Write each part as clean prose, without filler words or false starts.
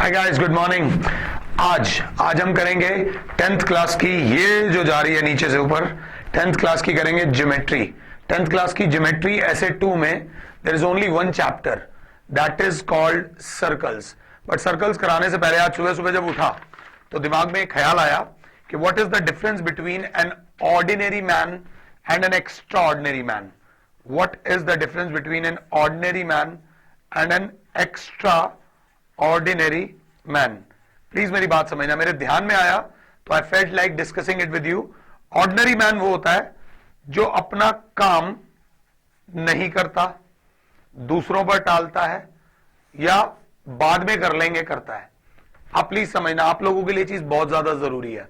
Hi guys, good morning. आज हम करेंगे 10th क्लास की, ये जो जा रही है नीचे से ऊपर, 10th क्लास की करेंगे ज्योमेट्री। 10th क्लास की ज्योमेट्री ऐसे 2 में there is only one chapter that is called circles. But circles कराने से पहले आज सुबह सुबह जब उठा तो दिमाग में एक ख्याल आया कि what is the difference between an ordinary man and an extra ordinary man. What is the difference between an ordinary man and an extra ordinary man. Please मेरी बात समझना, मेरे ध्यान में आया तो I felt like discussing it with you. Ordinary man वो होता है जो अपना काम नहीं करता, दूसरों पर टालता है या बाद में कर लेंगे करता है। आप प्लीज समझना, आप लोगों के लिए चीज बहुत ज्यादा जरूरी है।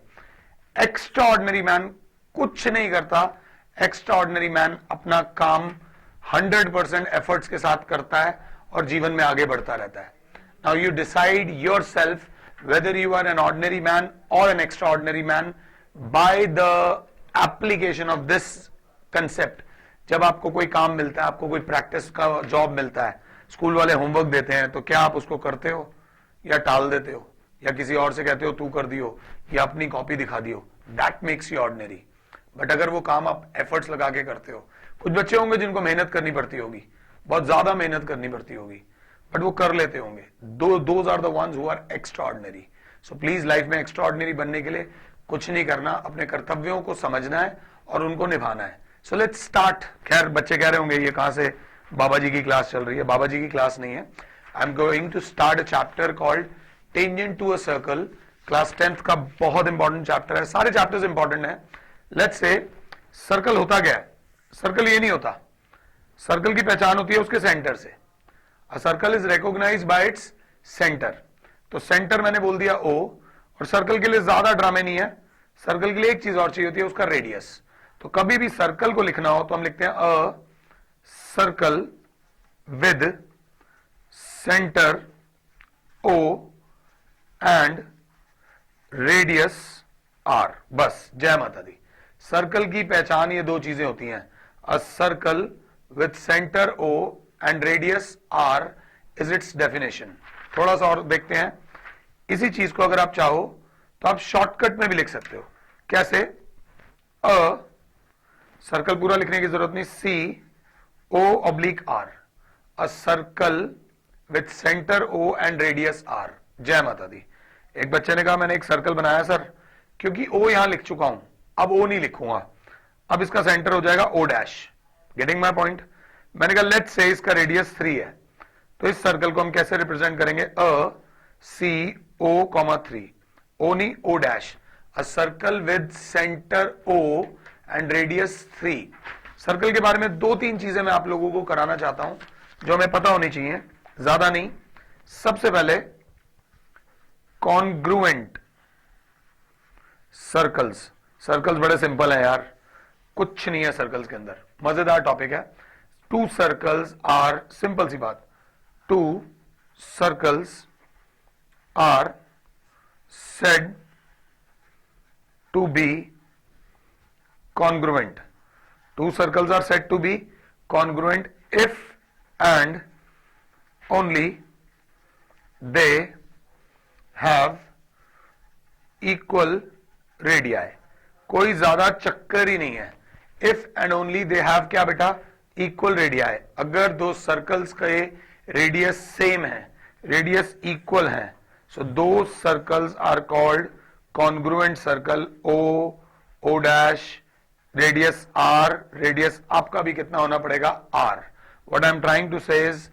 एक्स्ट्रा ऑर्डिनरी मैन कुछ नहीं करता। एक्स्ट्रा ऑर्डिनरी मैन अपना काम 100% एफर्ट्स के साथ करता है और जीवन में आगे बढ़ता रहता है। Now you decide yourself whether you are an ordinary man or an extraordinary man by the application of this concept। जब आपको कोई काम मिलता है, आपको कोई प्रैक्टिस का जॉब मिलता है, स्कूल वाले होमवर्क देते हैं, तो क्या आप उसको करते हो या टाल देते हो या किसी और से कहते हो तू कर दियो या अपनी कॉपी दिखा दियो? That makes you ordinary. But अगर वो काम आप एफर्ट्स लगा के करते हो, कुछ बच्चे होंगे जिनको मेहनत करनी पड़ती होगी, बहुत ज्यादा मेहनत करनी पड़ती होगी, बट वो कर लेते होंगे। Those are the ones who are extraordinary. So please life में एक्स्ट्राऑर्डिनरी बनने के लिए कुछ नहीं करना, अपने कर्तव्यों को समझना है और उनको निभाना है। So let's start. खैर बच्चे कह रहे होंगे ये कहां से बाबा जी की क्लास चल रही है। बाबा जी की क्लास नहीं है। I am going to start a chapter called tangent to a circle. Class 10th का बहुत इंपॉर्टेंट चैप्टर है। सारे चैप्टर्स इंपॉर्टेंट है। लेट्स से सर्कल होता क्या है? सर्कल ये नहीं होता। सर्कल की पहचान होती है उसके सेंटर से। A circle is recognized by its center। तो सेंटर मैंने बोल दिया O, और सर्कल के लिए ज्यादा ड्रामे नहीं है। सर्कल के लिए एक चीज और चाहिए होती है, उसका रेडियस। तो कभी भी सर्कल को लिखना हो तो हम लिखते हैं a circle with centre O and radius R। बस, जय माता दी। सर्कल की पहचान ये दो चीजें होती हैं, a circle with centre O and radius R is it's definition. थोड़ा सा और देखते हैं। इसी चीज को अगर आप चाहो तो आप शॉर्टकट में भी लिख सकते हो। कैसे? अ सर्कल पूरा लिखने की जरूरत नहीं, C O oblique R, a circle with centre O and radius R। जय माता दी। एक बच्चे ने कहा मैंने एक सर्कल बनाया सर, क्योंकि O यहां लिख चुका हूं, अब O नहीं लिखूंगा, अब इसका सेंटर हो जाएगा O dash. Getting my point? मैंने कहा लेट्स से इसका रेडियस 3 है, तो इस सर्कल को हम कैसे रिप्रेजेंट करेंगे? अ सी ओ कॉमा 3, ओ नहीं O dash, a circle with centre O and radius 3। Circle के बारे में 2-3 चीजें मैं आप लोगों को कराना चाहता हूं जो हमें पता होनी चाहिए, ज्यादा नहीं। सबसे पहले कॉन्ग्रुएंट सर्कल्स। सर्कल्स बड़े सिंपल हैं यार, कुछ नहीं है सर्कल्स के अंदर, मजेदार टॉपिक है। टू सर्कल्स आर, सिंपल सी बात, two circles are said to be congruent। Two circles are said to be congruent if and only they have equal radii। कोई ज्यादा चक्कर ही नहीं है। if and only they have क्या बेटा? equal radii। अगर दो सर्कल्स के रेडियस सेम है, रेडियस इक्वल है, सो दो circles are called congruent circle. O, O dash, radius R, radius आपका भी कितना होना पड़ेगा? R। What I am trying to say is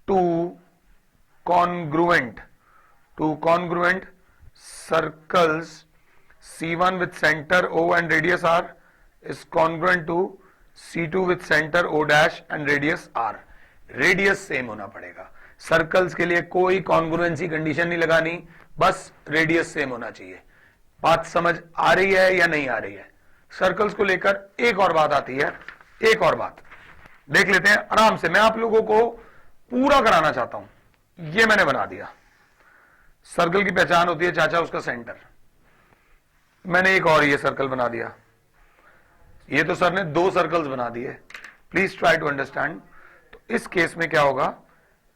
two congruent circles C1 with center O and radius R is congruent to C2 with center O dash and radius R। Radius same होना पड़ेगा। Circles के लिए कोई congruency condition नहीं लगानी, बस radius same होना चाहिए। बात समझ आ रही है या नहीं आ रही है? सर्कल्स को लेकर एक और बात आती है, एक और बात देख लेते हैं आराम से। मैं आप लोगों को पूरा कराना चाहता हूं। ये मैंने बना दिया, सर्कल की पहचान होती है चाचा उसका सेंटर। मैंने एक और ये सर्कल बना दिया। ये तो सर ने 2 सर्कल्स बना दिए। Please try to understand. तो इस केस में क्या होगा?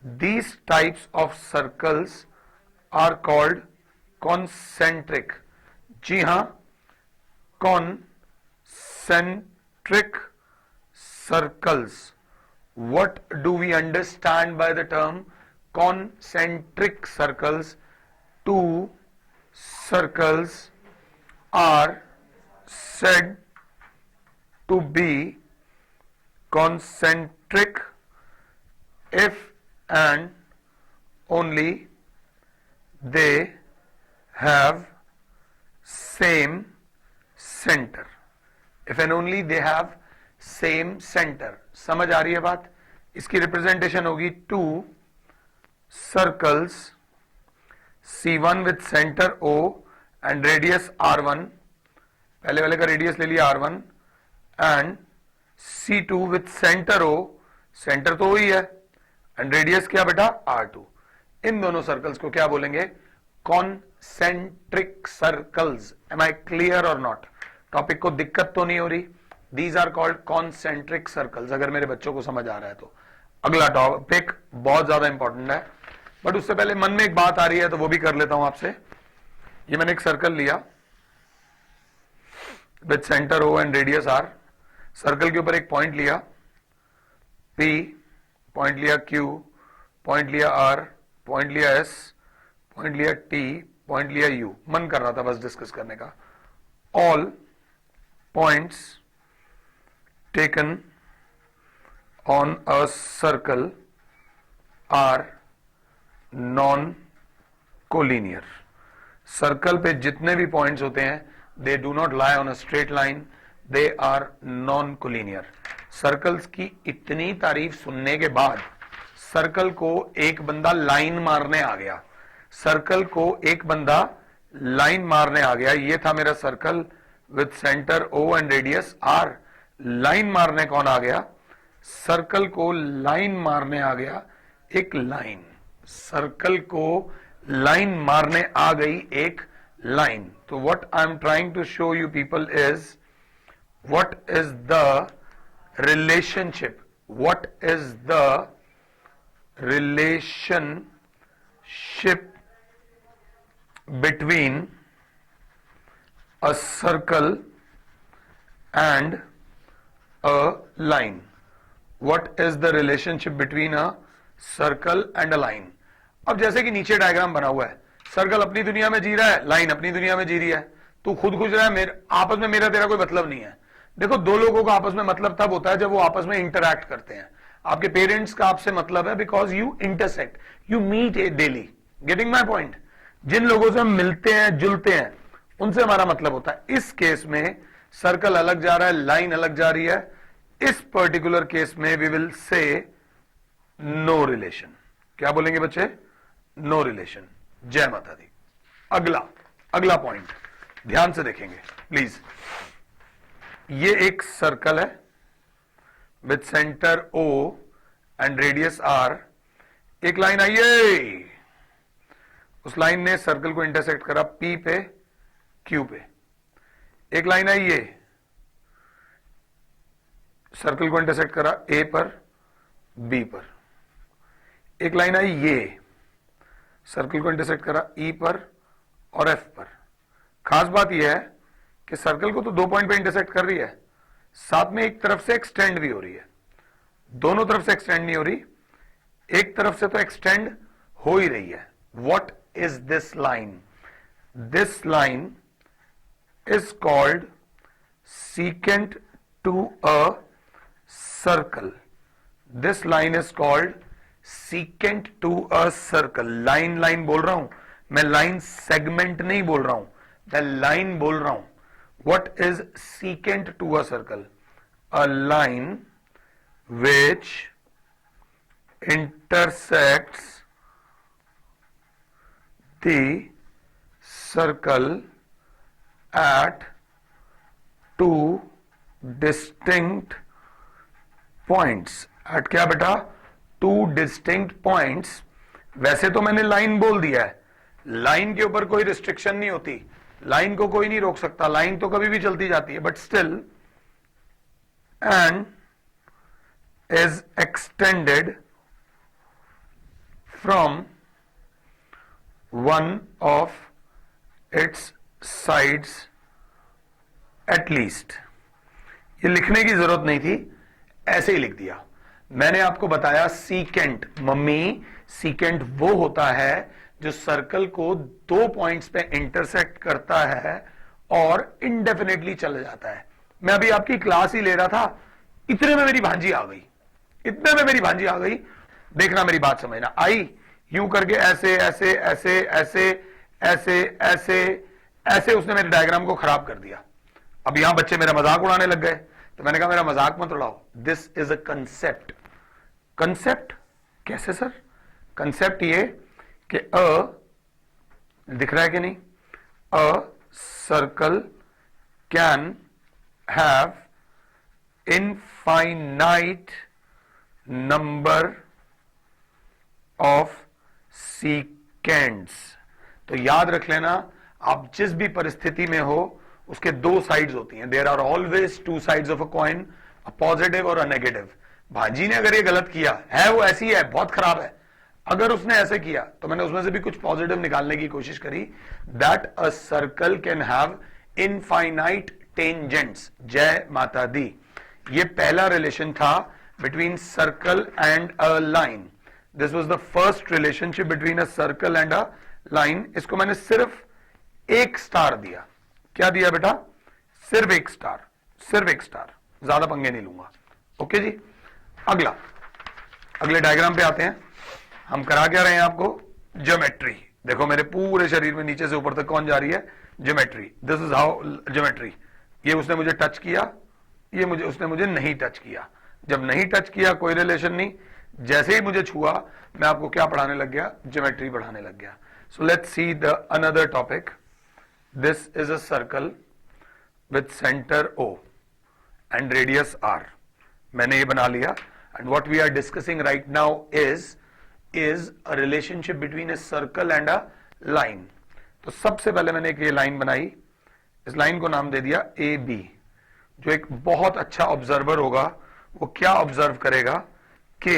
These types of circles are called concentric. जी हां, concentric circles. What do we understand by the term concentric circles? Two circles are said to be concentric if and only they have same center. If and only they have same center. समझ आ रही है बात? इसकी representation होगी to circles C1 with centre O and radius R1, पहले वाले का radius ले लिया R1, and C2 with centre O, centre तो वही है, एंड रेडियस क्या बेटा R2। इन दोनों सर्कल्स को क्या बोलेंगे? Concentric circles. Am I clear और नॉट? टॉपिक को दिक्कत तो नहीं हो रही? These are called concentric circles, अगर मेरे बच्चों को समझ आ रहा है तो। अगला टॉपिक बहुत ज्यादा इंपॉर्टेंट है, बट उससे पहले मन में एक बात आ रही है तो वो भी कर लेता हूं आपसे। ये मैंने एक सर्कल लिया with centre O and radius R। Circle के ऊपर एक पॉइंट लिया P, पॉइंट लिया Q, पॉइंट लिया R, पॉइंट लिया S, पॉइंट लिया T, पॉइंट लिया U। मन कर रहा था बस डिस्कस करने का। All points taken on a circle are non-collinear. Circle पे जितने भी पॉइंट्स होते हैं they do not lie on a straight line, they are non-collinear. Circles की इतनी तारीफ सुनने के बाद सर्कल को एक बंदा लाइन मारने आ गया। सर्कल को एक बंदा लाइन मारने आ गया। ये था मेरा circle with centre O and radius R। Line मारने कौन आ गया? सर्कल को लाइन मारने आ गया एक लाइन। सर्कल को लाइन मारने आ गई एक लाइन। तो what I am trying to show you people is what is the relationship, what is the relationship between a circle and a line. What is the relationship between a circle and a line? अब जैसे कि नीचे diagram बना हुआ है, circle अपनी दुनिया में जी रहा है, लाइन अपनी दुनिया में जी रही है। तू खुद खुश रहा है, आपस में मेरा तेरा कोई मतलब नहीं है। देखो, दो लोगों का आपस में मतलब तब होता है जब वो आपस में इंटरैक्ट करते हैं। आपके पेरेंट्स का आपसे मतलब है because you intersect, you meet a daily. Getting my point? जिन लोगों से हम मिलते हैं, जुलते हैं, उनसे हमारा मतलब होता है। इस केस में सर्कल अलग जा रहा है, लाइन अलग जा रही है। इस पर्टिकुलर केस में we will say no relation. क्या बोलेंगे बच्चे? No relation. जय माता दी। अगला पॉइंट ध्यान से देखेंगे प्लीज। ये एक सर्कल है with centre O and radius R। एक लाइन आई है, उस लाइन ने सर्कल को इंटरसेक्ट करा P पे, Q पे। एक लाइन आई है, सर्कल को इंटरसेक्ट करा A पर, B पर। एक लाइन आई ये, सर्कल को इंटरसेक्ट करा E पर और F पर। खास बात यह है कि सर्कल को तो दो पॉइंट पे इंटरसेक्ट कर रही है, साथ में एक तरफ से एक्सटेंड भी हो रही है। दोनों तरफ से एक्सटेंड नहीं हो रही, एक तरफ से तो एक्सटेंड हो ही रही है। What is this line? This line is called secant to a circle. This line is called secant to a circle. Line बोल रहा हूं मैं, लाइन सेगमेंट नहीं बोल रहा हूं, मैं लाइन बोल रहा हूं। What is secant to a circle? A line which intersects the circle at two distinct points. at क्या बेटा? two distinct points. वैसे तो मैंने लाइन बोल दिया है, लाइन के ऊपर कोई रिस्ट्रिक्शन नहीं होती, लाइन को कोई नहीं रोक सकता, लाइन तो कभी भी चलती जाती है, but still and is extended from one of its sides at least. ये लिखने की जरूरत नहीं थी, ऐसे ही लिख दिया. मैंने आपको बताया सीकेंट, मम्मी सीकेंट वो होता है जो सर्कल को दो पॉइंट्स पे इंटरसेक्ट करता है और इंडेफिनेटली चला जाता है. मैं अभी आपकी क्लास ही ले रहा था, इतने में मेरी भांजी आ गई, इतने में मेरी भांजी आ गई. देखना, मेरी बात समझना. आई यूं करके ऐसे ऐसे ऐसे ऐसे ऐसे ऐसे ऐसे उसने मेरे डायग्राम को खराब कर दिया. अब यहां बच्चे मेरा मजाक उड़ाने लग गए, तो मैंने कहा मेरा मजाक मत उड़ाओ. This is a concept. Concept कैसे सर? कंसेप्ट ये कि दिख रहा है कि नहीं? अ circle can have infinite number of seconds. तो याद रख लेना, आप जिस भी परिस्थिति में हो उसके दो साइड्स होती हैं. There are always two sides of a coin, a positive और अ नेगेटिव. भाजी ने अगर ये गलत किया है, वो ऐसी है, बहुत खराब है. अगर उसने ऐसे किया तो मैंने उसमें से भी कुछ पॉजिटिव निकालने की कोशिश करी. That a circle can have infinite tangents. जय माता दी. ये पहला रिलेशन था between circle and a line. This was the first relationship between a circle and a line. इसको मैंने सिर्फ एक स्टार दिया. क्या दिया बेटा? सिर्फ एक स्टार, सिर्फ एक स्टार, ज्यादा पंगे नहीं लूंगा. ओके जी. अगले डायग्राम पे आते हैं. हम करा क्या रहे हैं आपको? ज्योमेट्री. देखो मेरे पूरे शरीर में नीचे से ऊपर तक कौन जा रही है? Geometry. This is how geometry. ये उसने मुझे टच किया, ये उसने मुझे नहीं टच किया. जब नहीं टच किया कोई रिलेशन नहीं. जैसे ही मुझे छुआ मैं आपको क्या पढ़ाने लग गया? ज्योमेट्री पढ़ाने लग गया. So let's see the another topic. This is a circle with centre O and radius R. मैंने ये बना लिया. And what we are discussing right now is a relationship between a circle and a line. तो सबसे पहले मैंने एक ये लाइन बनाई. इस लाइन को नाम दे दिया AB. जो एक बहुत अच्छा ऑब्जर्वर होगा वो क्या ऑब्जर्व करेगा कि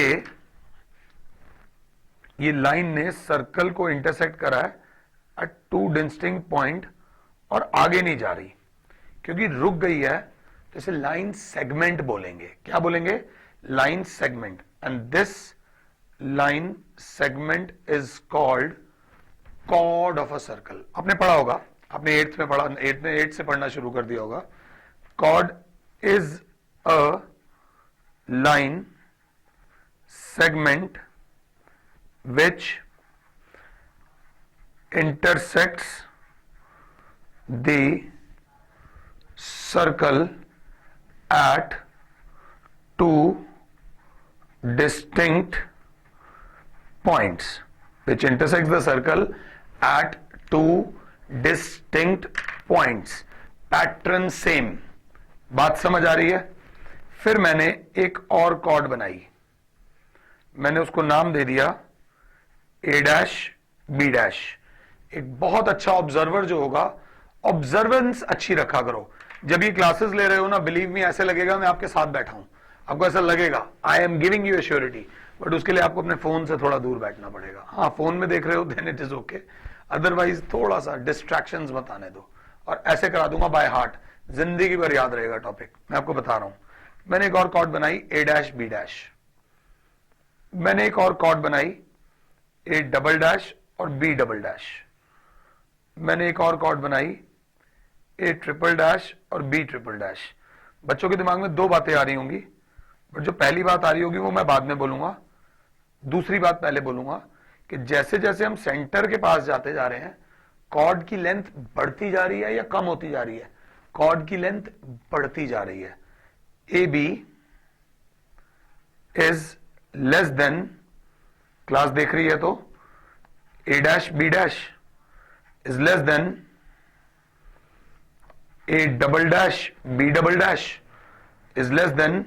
ये लाइन ने सर्कल को इंटरसेक्ट करा है एट टू डिस्टिंक्ट पॉइंट और आगे नहीं जा रही. क्योंकि रुक गई है तो इसे लाइन सेगमेंट बोलेंगे. क्या बोलेंगे? Line segment. And this line segment is called chord of a circle. आपने पढ़ा होगा, आपने एट्थ में पढ़ा, एट्थ से पढ़ना शुरू कर दिया होगा. Chord is a line segment which intersects the circle at two distinct points. Which intersects the circle at two distinct points. Pattern same. बात समझ आ रही है? फिर मैंने एक और कॉर्ड बनाई. मैंने उसको नाम दे दिया A डैश B डैश. एक बहुत अच्छा ऑब्जर्वर जो होगा, ऑब्जर्वेंस अच्छी रखा करो. जब ये क्लासेस ले रहे हो ना, बिलीव मी, ऐसे लगेगा मैं आपके साथ बैठा हूं. आपको ऐसा लगेगा I am giving you assurity. But उसके लिए आपको अपने फोन से थोड़ा दूर बैठना पड़ेगा. हाँ, फोन में देख रहे हो then it is okay. Otherwise थोड़ा सा डिस्ट्रैक्शंस मत आने दो. और ऐसे करा दूंगा बाय हार्ट, जिंदगी भर याद रहेगा टॉपिक. मैं आपको बता रहा हूं. मैंने एक और कॉर्ड बनाई A डैश B डैश. मैंने एक और कॉर्ड बनाई A डबल डैश और B डबल डैश. मैंने एक और कॉर्ड बनाई A ट्रिपल डैश और B ट्रिपल डैश. बच्चों के दिमाग में दो बातें आ रही होंगी, बट जो पहली बात आ रही होगी वो मैं बाद में बोलूंगा. दूसरी बात पहले बोलूंगा कि जैसे जैसे हम सेंटर के पास जाते जा रहे हैं, कॉर्ड की लेंथ बढ़ती जा रही है या कम होती जा रही है? कॉर्ड की लेंथ बढ़ती जा रही है. AB is less than, class देख रही है तो A dash B dash is less than A double dash B double dash is less than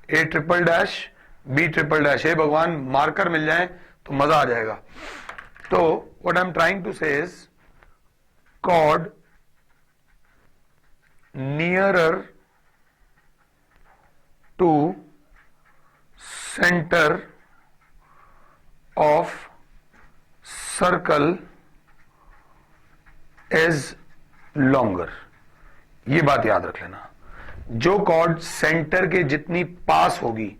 A triple dash B triple dash. हे भगवान, मार्कर मिल जाए तो मजा आ जाएगा. तो what I'm trying to say is chord nearer to center of circle is longer. ये बात याद रख लेना। जो कॉर्ड सेंटर के जितनी पास होगी,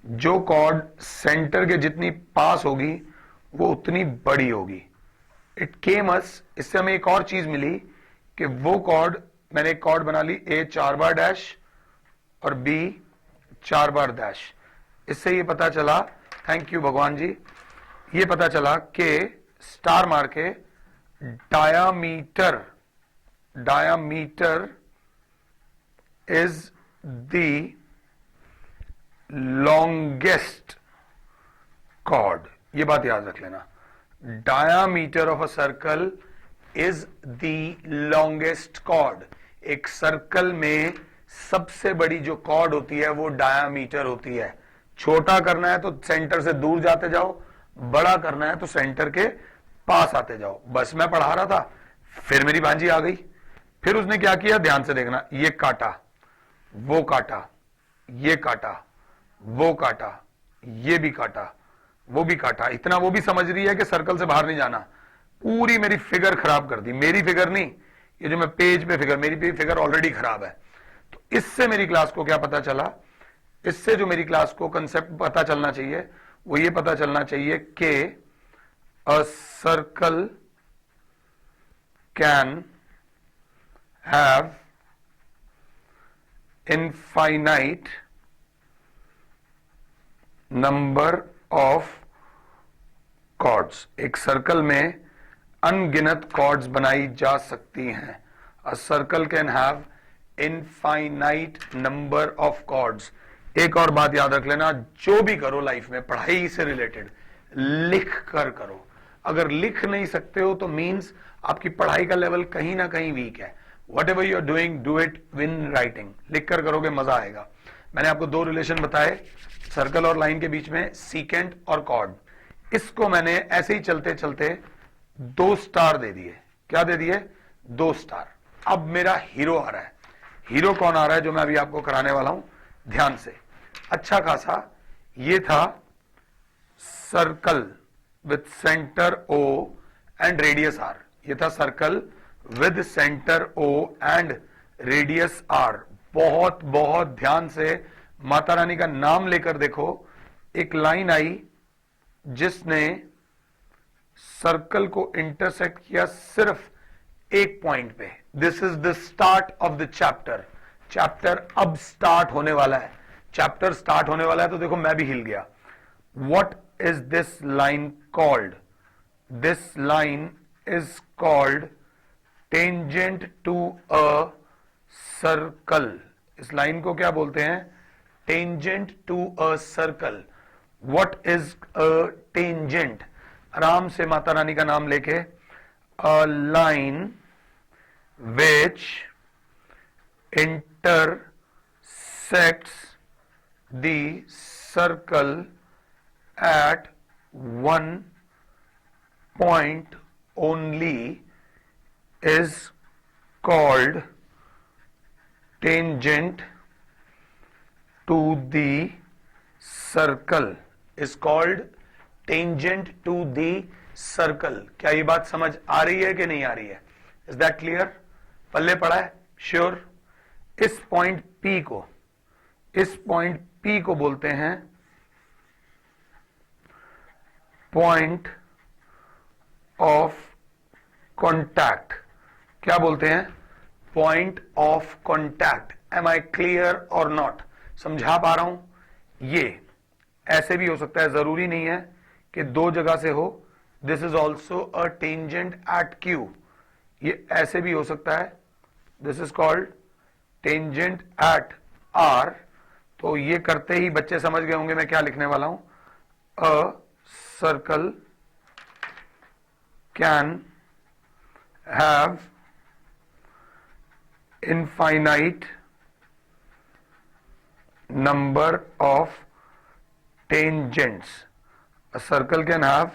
जो कॉर्ड सेंटर के जितनी पास होगी वो उतनी बड़ी होगी। इट केम अस, इससे हमें एक और चीज मिली कि वो कॉर्ड, मैंने एक कॉर्ड बना ली ए 4 बार डैश और बी 4 बार डैश। इससे ये पता चला, थैंक यू भगवान जी, ये पता चला कि स्टार मार के diameter is the longest chord. ये बात याद रख लेना, diameter of a circle is the longest chord. एक सर्कल में सबसे बड़ी जो कॉर्ड होती है वो डायामीटर होती है। छोटा करना है तो सेंटर से दूर जाते जाओ, बड़ा करना है तो सेंटर के पास आते जाओ। बस मैं पढ़ा रहा था, फिर मेरी भांजी आ गई, फिर उसने क्या किया, ध्यान से देखना, ये काटा, वो काटा, ये काटा, वो काटा, ये भी काटा, वो भी काटा। इतना वो भी समझ रही है कि सर्कल से बाहर नहीं जाना। पूरी मेरी फिगर खराब कर दी। मेरी फिगर नहीं, ये जो मैं पेज पे फिगर, मेरी फिगर ऑलरेडी खराब है। तो इससे मेरी क्लास को क्या पता चला, इससे जो मेरी क्लास को कंसेप्ट पता चलना चाहिए वो ये पता चलना चाहिए कि a circle can have infinite number of chords. एक सर्कल में अनगिनत कॉर्ड्स बनाई जा सकती हैं। A circle can have infinite number of chords. एक और बात याद रख लेना, जो भी करो लाइफ में पढ़ाई से रिलेटेड लिख कर करो। अगर लिख नहीं सकते हो तो मींस आपकी पढ़ाई का लेवल कहीं ना कहीं वीक है। Whatever you are doing, do it in writing. लिख कर करोगे मजा आएगा। मैंने आपको दो रिलेशन बताए सर्कल और लाइन के बीच में, सीकेंट और कॉर्ड। इसको मैंने ऐसे ही चलते चलते 2 स्टार दे दिए। क्या दे दिए? 2 स्टार। अब मेरा हीरो आ रहा है। हीरो कौन आ रहा है जो मैं अभी आपको कराने वाला हूं, ध्यान से। अच्छा खासा ये था circle with centre O and radius R. ये था circle with centre O and radius R. बहुत बहुत ध्यान से माता रानी का नाम लेकर देखो। एक लाइन आई जिसने सर्कल को इंटरसेक्ट किया सिर्फ एक पॉइंट पे। This is the start of the chapter. Chapter अब स्टार्ट होने वाला है। चैप्टर स्टार्ट होने वाला है तो देखो मैं भी हिल गया। What is this line called? This line is called tangent to a circle. इस लाइन को क्या बोलते हैं? Tangent to a circle. What is a tangent? आराम से माता रानी का नाम लेके, a line which intersects the circle at one point only is called tangent to the circle. Is called tangent to the circle. क्या ये बात समझ आ रही है कि नहीं आ रही है? Is that clear? पल्ले पड़ा है? Sure? इस पॉइंट P को बोलते हैं पॉइंट ऑफ कॉन्टैक्ट। क्या बोलते हैं? Point of contact. Am I clear और नॉट? समझा पा रहा हूं? ये ऐसे भी हो सकता है, जरूरी नहीं है कि 2 जगह से हो। This is also a tangent at Q। ये ऐसे भी हो सकता है। This is called tangent at R। तो ये करते ही बच्चे समझ गए होंगे मैं क्या लिखने वाला हूं। A circle can have infinite number of tangents. A circle can have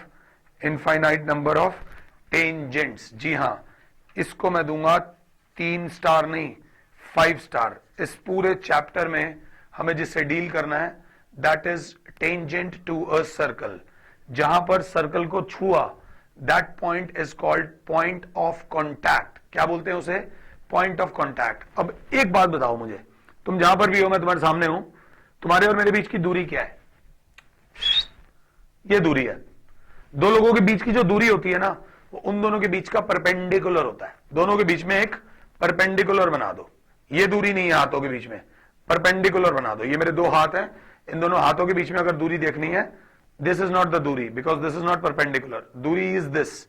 infinite number of tangents. जी हां, इसको मैं दूंगा 3 स्टार नहीं, 5 स्टार। इस पूरे चैप्टर में हमें जिससे डील करना है that is tangent to a circle. जहां पर सर्कल को छुआ that point is called point of contact. क्या बोलते हैं उसे? Point of contact. अब एक बात बताओ मुझे, तुम जहां पर भी हो, मैं तुम्हारे सामने हूं, तुम्हारे और मेरे बीच की दूरी क्या है? ये दूरी है। दो लोगों के बीच की जो दूरी होती है ना, वो उन दोनों के बीच का परपेंडिकुलर होता है। दोनों के बीच में एक परपेंडिकुलर बना दो। ये दूरी नहीं है हाथों के बीच में, परपेंडिकुलर बना दो। ये मेरे दो हाथ हैं, इन दोनों हाथों के बीच में अगर दूरी देखनी है, दिस इज नॉट द दूरी, because this is not perpendicular. दूरी is this,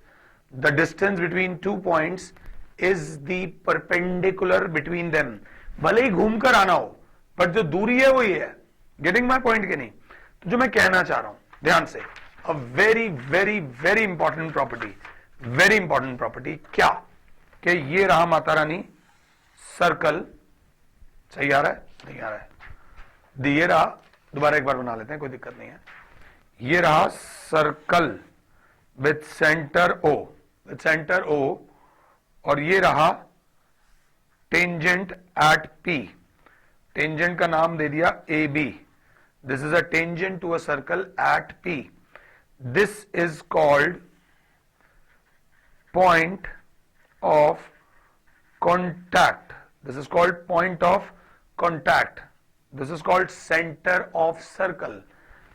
the distance between two points is the perpendicular between them. भले ही घूमकर आना हो, बट जो दूरी है वो ये है। गेटिंग माई पॉइंट के नहीं? तो जो मैं कहना चाह रहा हूं ध्यान से, a very very very important property, very important property क्या? कि ये रहा माता रानी सर्कल, सही आ रहा है? नहीं आ रहा है? ये रहा, दोबारा एक बार बना लेते हैं, कोई दिक्कत नहीं है। ये रहा circle with centre O, with centre O, और ये रहा टेंजेंट एट पी। टेंजेंट का नाम दे दिया A B. This is a tangent to a circle at P. This is called point of contact. This is called point of contact. This is called center of circle.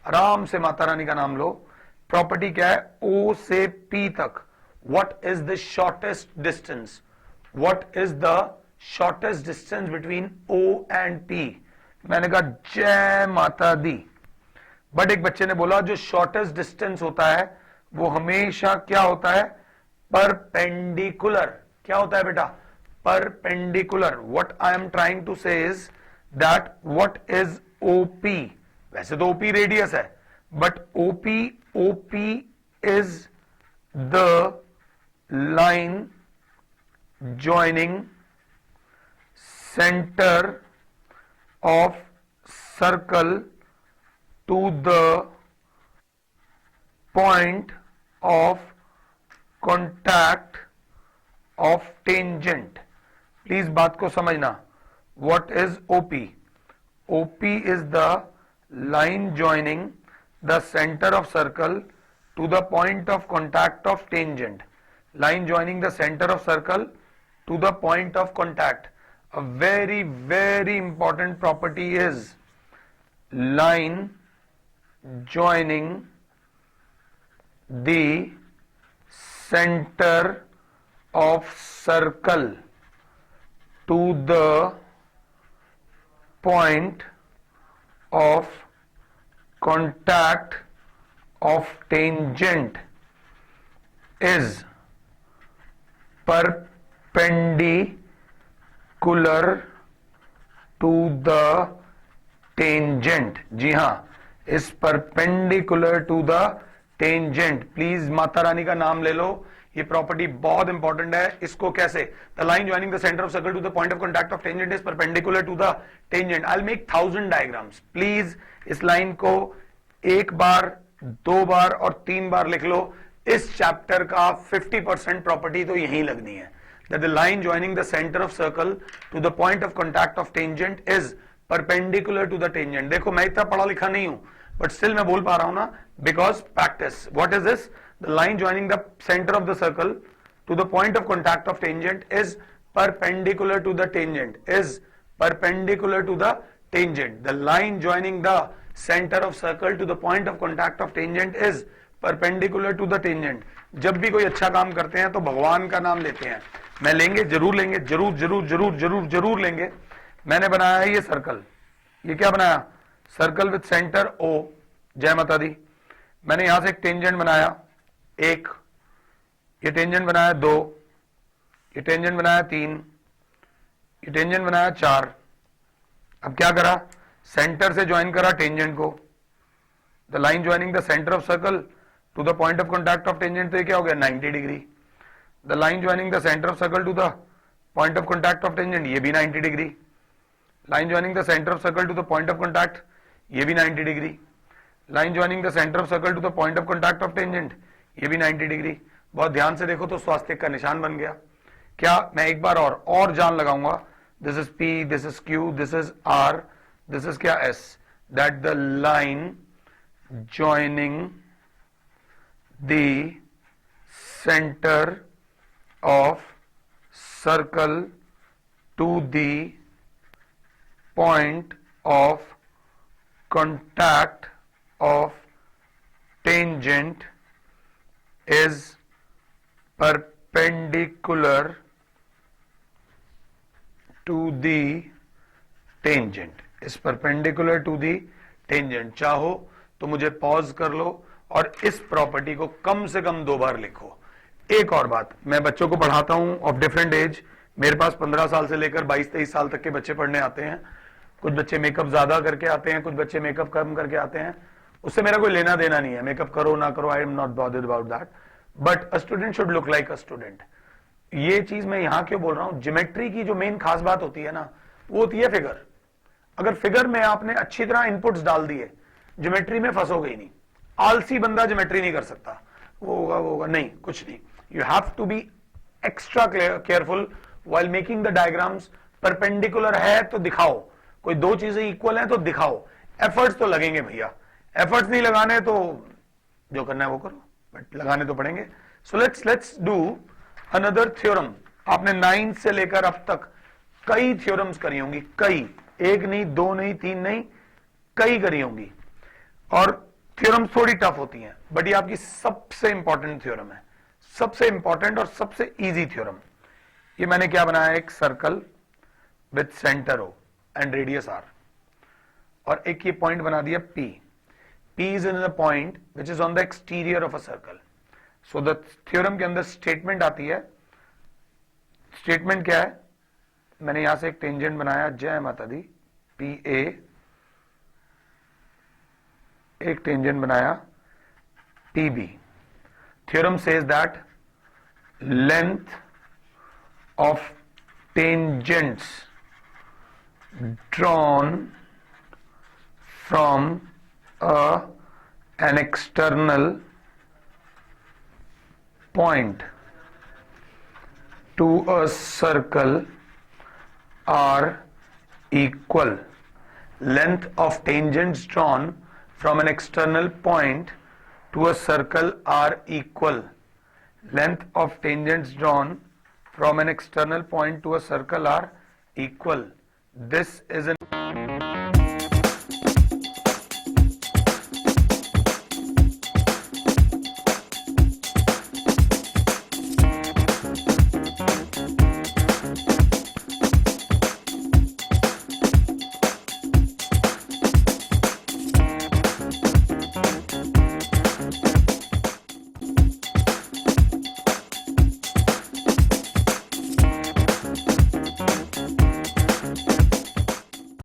आराम से माता रानी का नाम लो। प्रॉपर्टी क्या है? O से P तक what is the shortest distance? What is the shortest distance between O and P? मैंने कहा जय माता दी। बट एक बच्चे ने बोला जो शॉर्टेस्ट डिस्टेंस होता है वो हमेशा क्या होता है? परपेंडिकुलर। क्या होता है बेटा? Perpendicular. What I am trying to say is that what is OP? वैसे तो ओपी रेडियस है, but OP is the line joining centre of circle to the point of contact of tangent. Please बात को समझना। What is OP? OP is the line joining the center of circle to the point of contact of tangent. Line joining the center of circle to the point of contact. A very very important property is line joining the center of circle to the point of contact of tangent is perpendicular to the tangent. जी हां, is perpendicular to the tangent. Please माता रानी का नाम ले लो, ये property बहुत important है। इसको कैसे? The line joining the centre of circle to the point of contact of tangent is perpendicular to the tangent. I will make 1000 diagrams. Please इस लाइन को एक बार, दो बार और 3 बार लिख लो। इस चैप्टर का 50% प्रॉपर्टी तो यही लगनी है। That the line joining the centre of circle to the point of contact of tangent is perpendicular to the tangent. देखो मैं इतना पढ़ा लिखा नहीं हूं, but still मैं बोल पा रहा हूं ना, because practice. What is this? The line joining the center of the circle to the point of contact of tangent is perpendicular to the tangent. Is perpendicular to the tangent. The line joining the center of circle to the point of contact of tangent is perpendicular to the tangent. जब भी कोई अच्छा काम करते हैं तो भगवान का नाम लेते हैं। मैं लेंगे, जरूर लेंगे, जरूर जरूर जरूर जरूर जरूर लेंगे। मैंने बनाया है ये सर्कल। ये क्या बनाया? Circle with centre O. जय माता दी। मैंने यहां से एक टेंजेंट बनाया, एक, ये टेंजेंट बनाया 2, ये टेंजेंट बनाया 3, ये टेंजेंट बनाया 4। अब क्या करा? सेंटर से ज्वाइन करा टेंजेंट को। The line joining the centre of circle to the point of contact of tangent, तो ये क्या हो गया? 90 degree. The line joining the centre of circle to the point of contact of tangent, ये भी 90 degree. Line joining the centre of circle to the point of contact, ये भी 90 degree. Line joining the centre of circle to the point of contact of tangent, ये भी 90 degree. बहुत ध्यान से देखो तो स्वास्तिक का निशान बन गया। क्या मैं एक बार और जान लगाऊंगा? This is P, this is Q, this is R, this is क्या? S. That the line joining the centre of circle to the point of contact of tangent is perpendicular to the tangent, is perpendicular to the tangent। चाहो तो मुझे pause कर लो और इस property को कम से कम 2 बार लिखो। एक और बात, मैं बच्चों को पढ़ाता हूं ऑफ डिफरेंट एज, मेरे पास 15 साल से लेकर 22-23 साल तक के बच्चे पढ़ने आते हैं। कुछ बच्चे मेकअप ज्यादा करके आते हैं, कुछ बच्चे मेकअप कम करके आते हैं, उससे मेरा कोई लेना देना नहीं है, मेकअप करो ना करो, I am not bothered about that, but a student should look like a student. ये चीज मैं यहां क्यों बोल रहा हूं, ज्योमेट्री की जो मेन खास बात होती है ना, वो होती है फिगर। अगर फिगर में आपने अच्छी तरह इनपुट्स डाल दिए, ज्योमेट्री में फंसोगे ही नहीं। आलसी बंदा ज्योमेट्री नहीं कर सकता, वो होगा नहीं, कुछ नहीं। You have to be extra careful while making the diagrams. Perpendicular है तो दिखाओ, कोई 2 चीजें इक्वल हैं तो दिखाओ। एफर्ट्स तो लगेंगे भैया, एफर्ट्स नहीं लगाने तो जो करना है वो करो, बट लगाने तो पड़ेंगे। So let's do another theorem. आपने 9 से लेकर अब तक कई थ्योरम्स करी होंगी, कई, 1 नहीं, 2 नहीं, 3 नहीं, कई करी होंगी। और थ्योरम्स थोड़ी टफ होती हैं, बट ये आपकी सबसे इंपॉर्टेंट थ्योरम है, सबसे इंपॉर्टेंट और सबसे इजी थ्योरम। ये मैंने क्या बनाया, एक circle with centre O and radius R, और एक ये पॉइंट बना दिया P। P is in the point which is on the exterior of a circle. So the theorem के अंदर स्टेटमेंट आती है। स्टेटमेंट क्या है, मैंने यहां से एक टेंजेंट बनाया, जय माता दी, PA, एक टेंजेंट बनाया PB। Theorem says that length of tangents drawn from an external point to a circle are equal. Length of tangents drawn from an external point to a circle are equal. Length of tangents drawn from an external point to a circle are equal. This is an